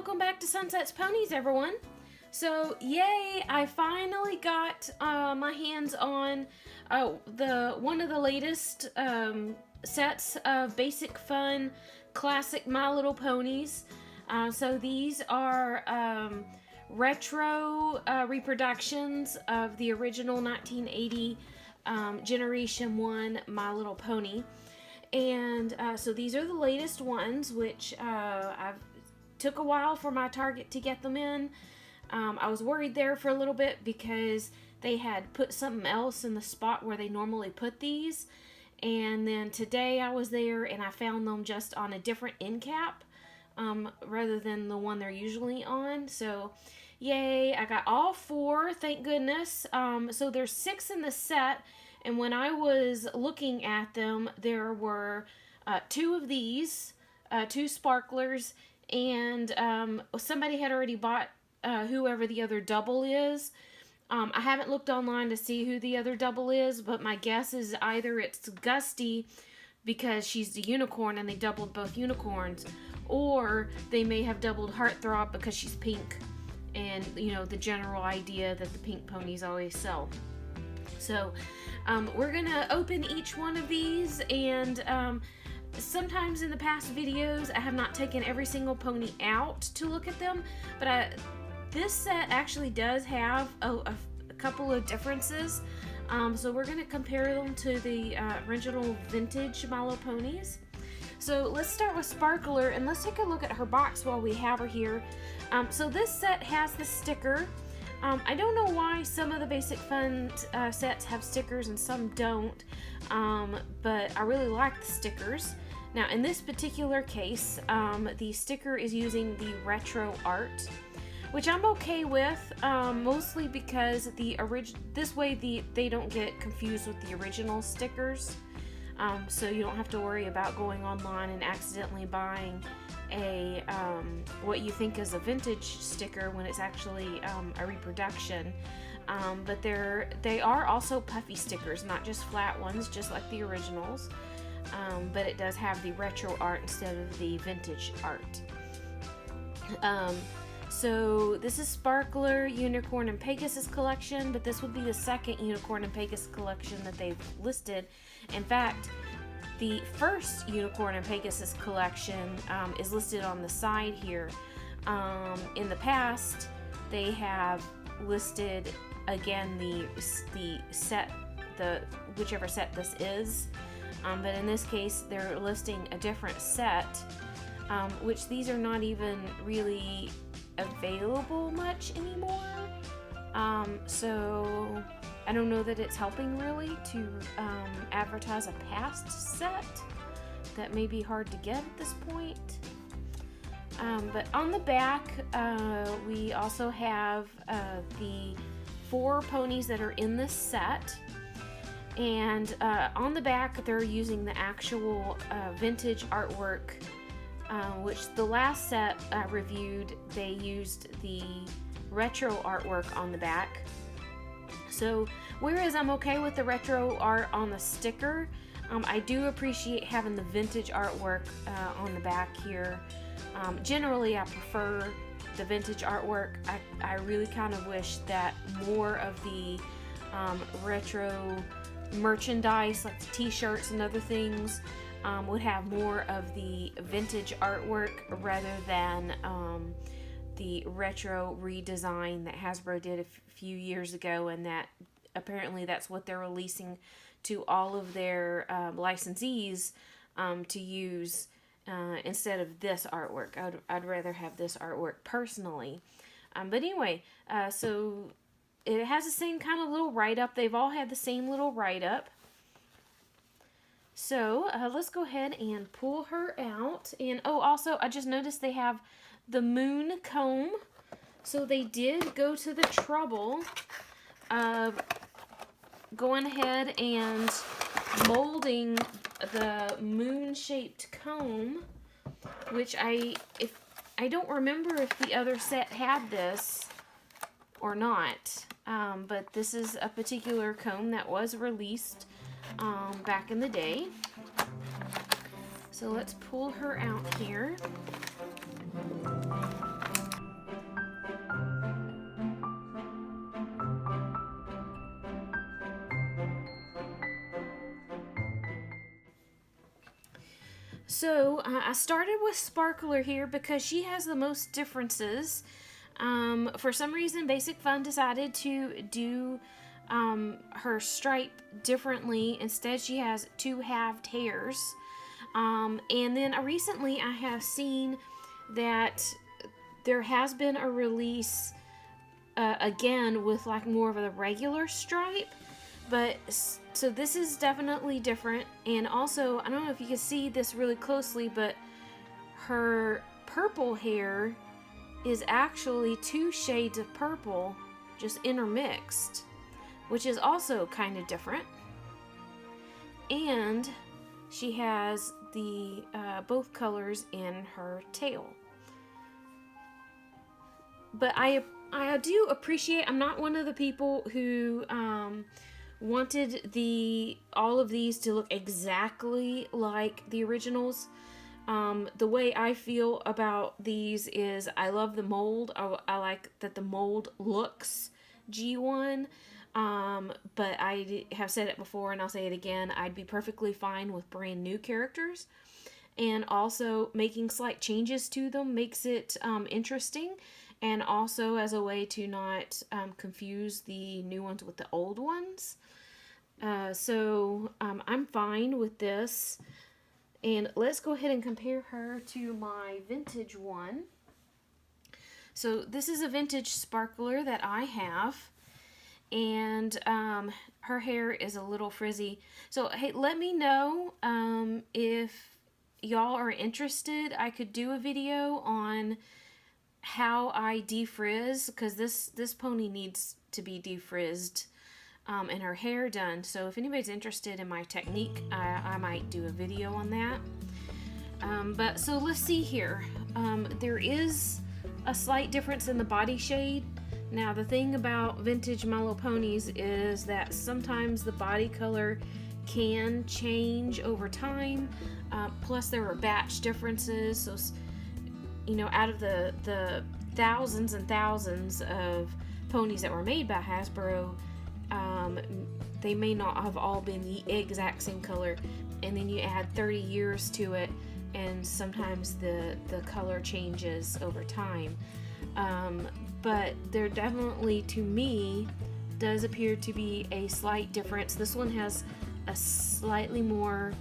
welcome back to Sunset's Ponies, everyone. So, yay, I finally got my hands on one of the latest sets of basic fun classic My Little Ponies. So these are retro reproductions of the original 1980 Generation 1 My Little Pony. And so these are the latest ones, which I've took a while for my Target to get them in. I was worried there for a little bit because they had put something else in the spot where they normally put these. And then today I was there and I found them just on a different end cap rather than the one they're usually on. So yay, I got all four, thank goodness. So there's 6 in the set. And when I was looking at them, there were 2 of these, 2 sparklers, and somebody had already bought whoever the other double is. I haven't looked online to see who the other double is, but my guess is either it's Gusty because she's the unicorn and they doubled both unicorns, or they may have doubled Heartthrob because she's pink, and you know, the general idea that the pink ponies always sell. So we're gonna open each one of these, and sometimes in the past videos I have not taken every single pony out to look at them, but this set actually does have a couple of differences. So we're gonna compare them to the original vintage My Little Ponies. So let's start with Sparkler, and let's take a look at her box while we have her here. So this set has the sticker. I don't know why some of the Basic Fun sets have stickers and some don't, but I really like the stickers. Now in this particular case, the sticker is using the retro art, which I'm okay with, mostly because this way they don't get confused with the original stickers. So you don't have to worry about going online and accidentally buying a what you think is a vintage sticker when it's actually a reproduction. But they are also puffy stickers, not just flat ones, just like the originals. But it does have the retro art instead of the vintage art. So this is Sparkler, Unicorn, and Pegasus collection, but this would be the second Unicorn and Pegasus collection that they've listed. In fact, the first Unicorn and Pegasus collection is listed on the side here. In the past, they have listed again the set, whichever set this is, but in this case they're listing a different set, which these are not even really available much anymore. So I don't know that it's helping really to advertise a past set that may be hard to get at this point. But on the back, we also have the 4 ponies that are in this set. And on the back, they're using the actual vintage artwork, which the last set I reviewed, they used the retro artwork on the back. So whereas I'm okay with the retro art on the sticker, I do appreciate having the vintage artwork on the back here. Generally I prefer the vintage artwork. I really kind of wish that more of the retro merchandise, like the t-shirts and other things, would have more of the vintage artwork rather than the retro redesign that Hasbro did a few years ago, and that apparently that's what they're releasing to all of their licensees to use instead of this artwork. I'd rather have this artwork personally. But anyway, so it has the same kind of little write-up. They've all had the same little write-up. So let's go ahead and pull her out. And oh, also I just noticed they have the moon comb. So they did go to the trouble of going ahead and molding the moon-shaped comb, which I don't remember if the other set had this or not. But this is a particular comb that was released back in the day. So let's pull her out here. So I started with Sparkler here because she has the most differences. For some reason, Basic Fun decided to do her stripe differently. Instead, she has two halved hairs. And then recently, I have seen that there has been a release again with like more of a regular stripe. But so this is definitely different. And also, I don't know if you can see this really closely, but her purple hair is actually two shades of purple just intermixed, which is also kind of different. And she has the both colors in her tail. But I do appreciate, I'm not one of the people who wanted all of these to look exactly like the originals. The way I feel about these is I love the mold. I like that the mold looks G1. But I have said it before and I'll say it again. I'd be perfectly fine with brand new characters. And also making slight changes to them makes it interesting. And also as a way to not confuse the new ones with the old ones. So I'm fine with this. And let's go ahead and compare her to my vintage one. So this is a vintage Sparkler that I have. And her hair is a little frizzy. So hey, let me know if y'all are interested. I could do a video on how I defrizz, because this pony needs to be defrizzed and her hair done. So if anybody's interested in my technique, I might do a video on that. But so let's see here. There is a slight difference in the body shade. Now the thing about vintage My Little Ponies is that sometimes the body color can change over time. Plus there are batch differences. So you know, out of the thousands and thousands of ponies that were made by Hasbro, they may not have all been the exact same color, and then you add 30 years to it, and sometimes the color changes over time. But there definitely, to me, does appear to be a slight difference. This one has a slightly more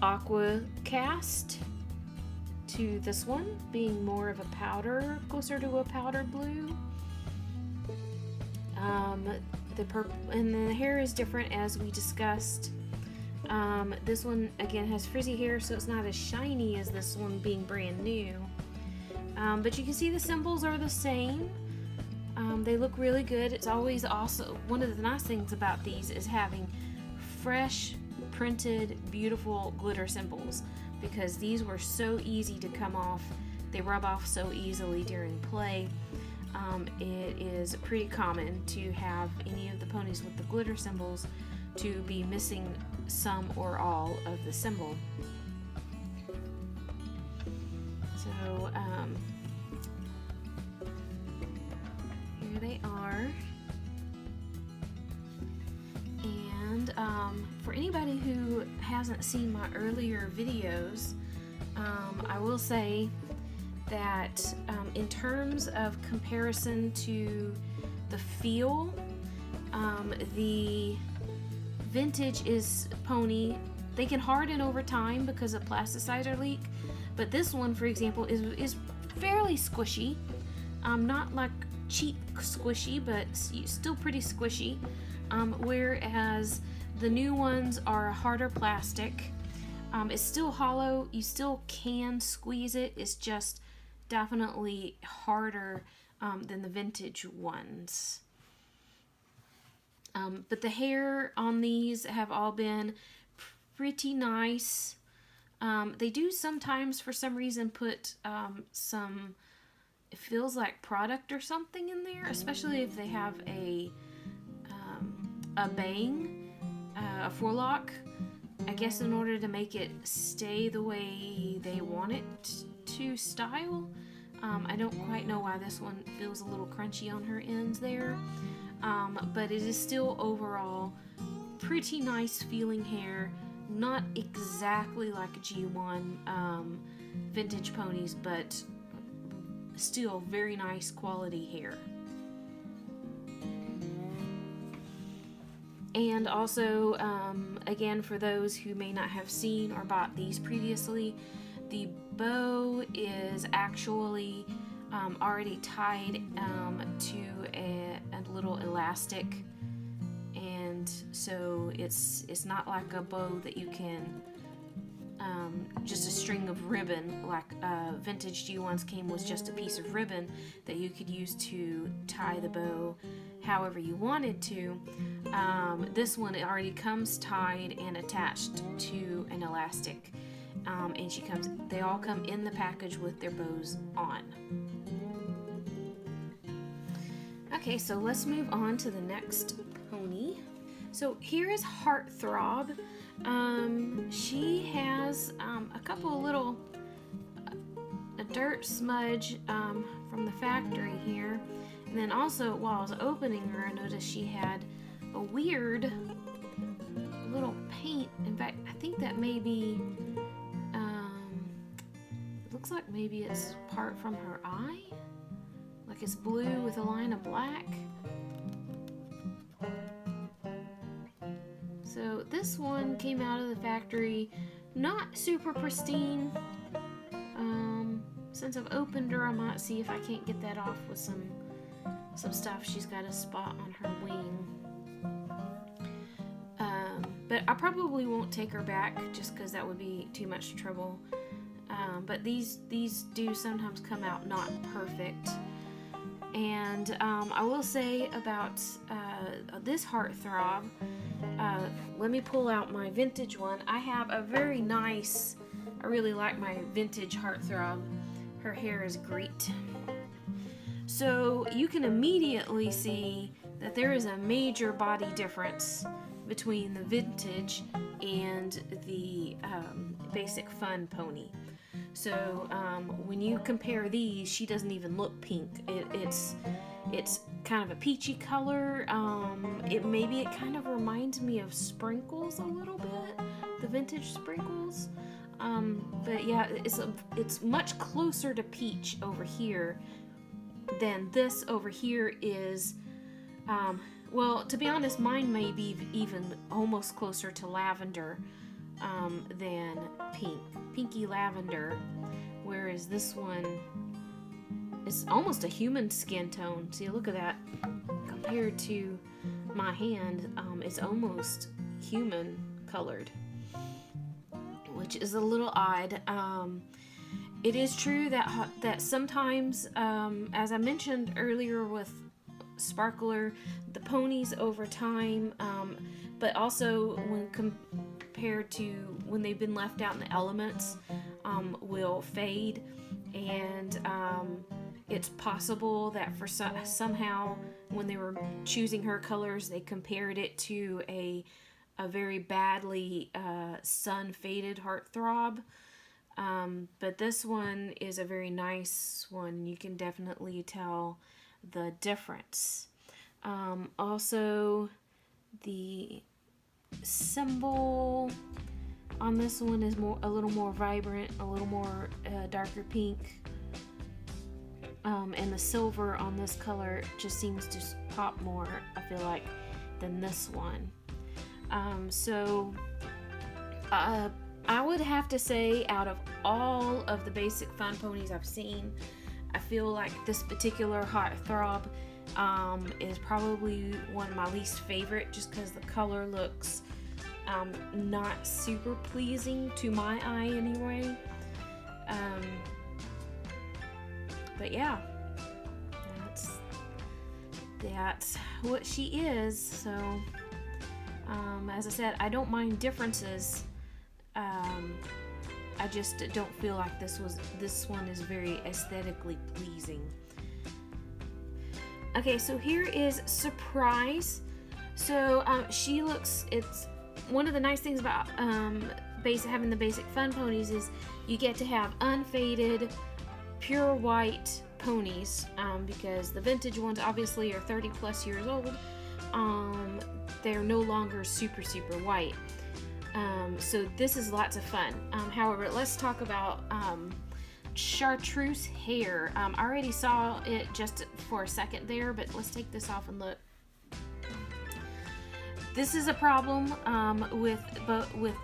aqua cast to this one, being more of a powder, closer to a powder blue. The purple and the hair is different, as we discussed. This one again has frizzy hair, so it's not as shiny as this one being brand new. But you can see the symbols are the same. They look really good. It's always also one of the nice things about these is having fresh, printed, beautiful glitter symbols, because these were so easy to come off. They rub off so easily during play. It is pretty common to have any of the ponies with the glitter symbols to be missing some or all of the symbol. So here they are. And for anybody who hasn't seen my earlier videos, I will say that in terms of comparison to the feel, the vintage is pony. They can harden over time because of plasticizer leak, but this one, for example, is fairly squishy. Not like cheap squishy, but still pretty squishy. Whereas the new ones are harder plastic. It's still hollow. You still can squeeze it. It's just definitely harder than the vintage ones. But the hair on these have all been pretty nice. They do sometimes, for some reason, put some, it feels like product or something in there, especially if they have a bang, a forelock, I guess, in order to make it stay the way they want it to style. I don't quite know why this one feels a little crunchy on her ends there, but it is still overall pretty nice feeling hair. not exactly like a G1 vintage ponies, but still very nice quality hair. And also, again, for those who may not have seen or bought these previously, the bow is actually already tied to a little elastic, and so it's not like a bow that you can just a string of ribbon like vintage G1s came with, just a piece of ribbon that you could use to tie the bow however you wanted to. This one, it already comes tied and attached to an elastic, and they all come in the package with their bows on. Okay, so let's move on to the next pony. So here is Heartthrob. She has a couple of little a dirt smudge from the factory here, and then also while I was opening her, I noticed she had a weird little paint. In fact, I think that may be looks like maybe it's part from her eye, like it's blue with a line of black. So this one came out of the factory not super pristine. Since I've opened her, I might see if I can't get that off with some stuff. She's got a spot on her wing. But I probably won't take her back just because that would be too much trouble. But these do sometimes come out not perfect. And I will say about this Heartthrob, let me pull out my vintage one. I have a very nice, I really like my vintage Heartthrob. Her hair is great. So you can immediately see that there is a major body difference between the vintage and the basic fun pony. So when you compare these, she doesn't even look pink. It's kind of a peachy color. Maybe it kind of reminds me of Sprinkles a little bit, the vintage Sprinkles. But yeah, it's much closer to peach over here than this over here is. Well, to be honest, mine may be even almost closer to lavender than pinky lavender, whereas this one is almost a human skin tone. See, look at that. Compared to my hand, it's almost human colored, which is a little odd. It is true that sometimes, as I mentioned earlier with Sparkler, the ponies over time, but also when compared to when they've been left out in the elements, will fade, and it's possible that for somehow when they were choosing her colors, they compared it to a very badly sun faded Heartthrob. But this one is a very nice one. You can definitely tell the difference. Also, the symbol on this one is a little more vibrant, a little more darker pink. And the silver on this color just seems to pop more, I feel like, than this one. So I would have to say, out of all of the basic fun ponies I've seen, I feel like this particular Heartthrob is probably one of my least favorite, just because the color looks not super pleasing to my eye anyway. But yeah, that's what she is. So as I said, I don't mind differences. I just don't feel like this one is very aesthetically pleasing. Okay, so here is Surprise. So it's one of the nice things about having the basic fun ponies is you get to have unfaded, pure white ponies, because the vintage ones obviously are 30 plus years old. They're no longer super white. So this is lots of fun. However, let's talk about chartreuse hair. I already saw it just for a second there, but let's take this off and look. This is a problem with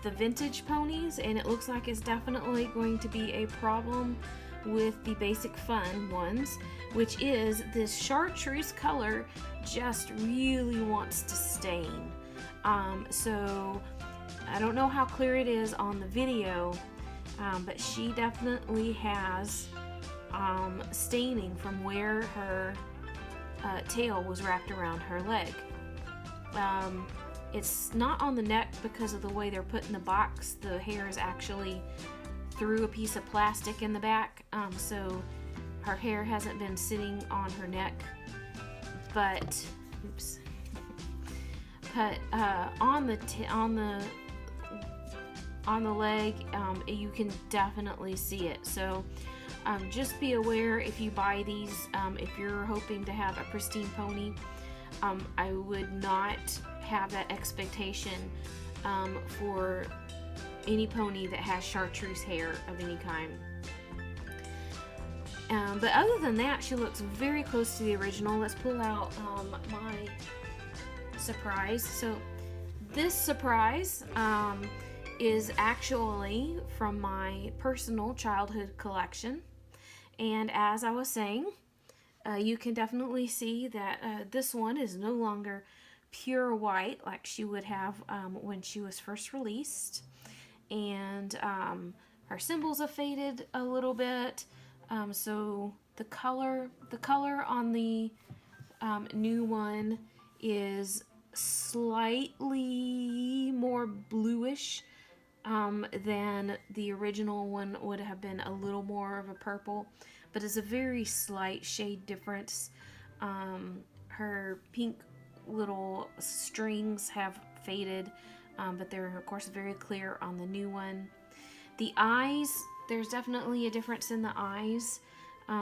the vintage ponies, and it looks like it's definitely going to be a problem with the basic fun ones, which is this chartreuse color just really wants to stain. So I don't know how clear it is on the video, but she definitely has staining from where her tail was wrapped around her leg. It's not on the neck because of the way they're put in the box. The hair is actually through a piece of plastic in the back, so her hair hasn't been sitting on her neck. But oops. But on the leg, you can definitely see it. So just be aware if you buy these. If you're hoping to have a pristine pony, I would not have that expectation for any pony that has chartreuse hair of any kind. But other than that, she looks very close to the original. Let's pull out my surprise. So this surprise is actually from my personal childhood collection, and as I was saying, you can definitely see that this one is no longer pure white like she would have when she was first released, and her symbols have faded a little bit, so the color on the new one is slightly more bluish than the original one would have been. A little more of a purple, but it's a very slight shade difference. Her pink little strings have faded, but they're of course very clear on the new one. The eyes, there's definitely a difference in the eyes.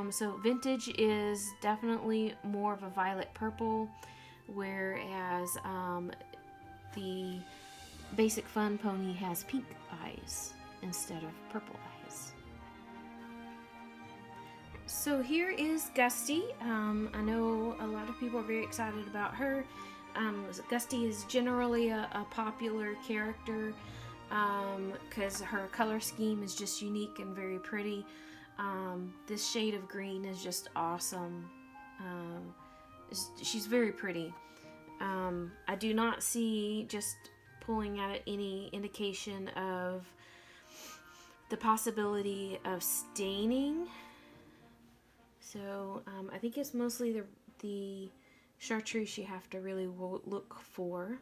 So vintage is definitely more of a violet purple, whereas the basic fun pony has pink eyes instead of purple eyes. So here is Gusty. I know a lot of people are very excited about her. Gusty is generally a popular character because her color scheme is just unique and very pretty. This shade of green is just awesome. She's very pretty. I do not see, just pulling at it, any indication of the possibility of staining. So I think it's mostly the chartreuse you have to really look for.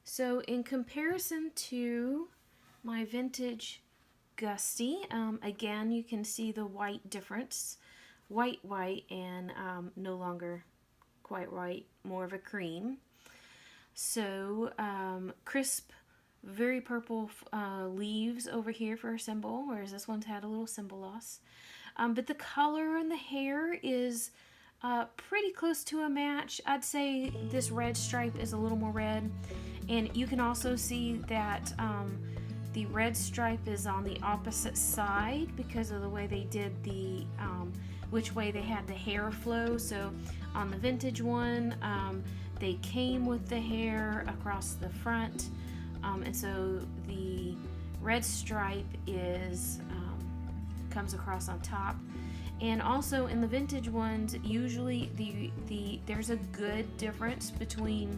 So in comparison to my vintage Gusty, again you can see the white difference. White and no longer quite white, more of a cream. So crisp, very purple leaves over here for her symbol, whereas this one's had a little symbol loss. But the color in the hair is pretty close to a match. I'd say this red stripe is a little more red, and you can also see that the red stripe is on the opposite side because of the way they did the which way they had the hair flow. So on the vintage one, they came with the hair across the front, and so the red stripe is comes across on top. And also in the vintage ones, usually there's a good difference between,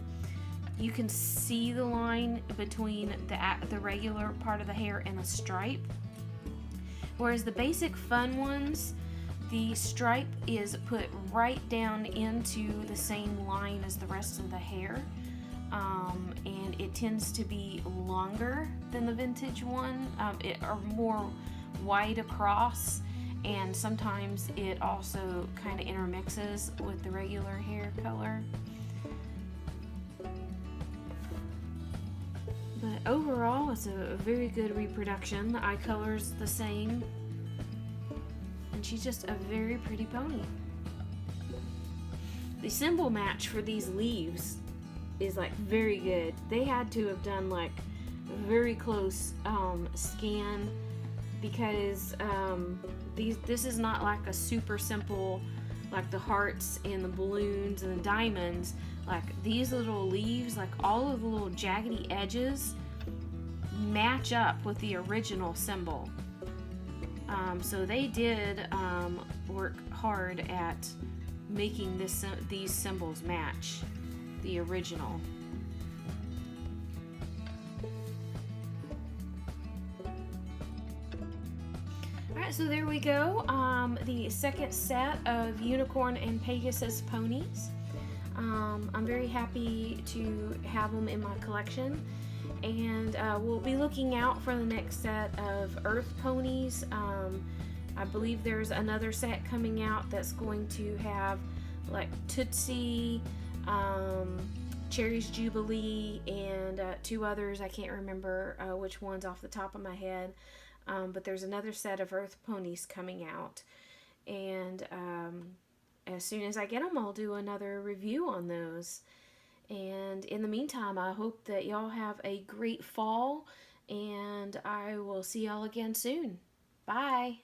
you can see the line between the regular part of the hair and the stripe. Whereas the basic fun ones, the stripe is put right down into the same line as the rest of the hair. And it tends to be longer than the vintage one, or more wide across, and sometimes it also kind of intermixes with the regular hair color. But overall, it's a very good reproduction. The eye color's the same, and she's just a very pretty pony. the symbol match for these leaves is like very good. They had to have done like very close scan, because this is not like a super simple, like the hearts and the balloons and the diamonds. Like these little leaves, like all of the little jaggedy edges match up with the original symbol. So they did work hard at making these symbols match the original. Alright, so there we go. The second set of Unicorn and Pegasus ponies. I'm very happy to have them in my collection. And we'll be looking out for the next set of Earth ponies. I believe there's another set coming out that's going to have like Tootsie, Cherry's Jubilee, and two others. I can't remember which ones off the top of my head. But there's another set of Earth ponies coming out. And as soon as I get them, I'll do another review on those. And in the meantime, I hope that y'all have a great fall, and I will see y'all again soon. Bye.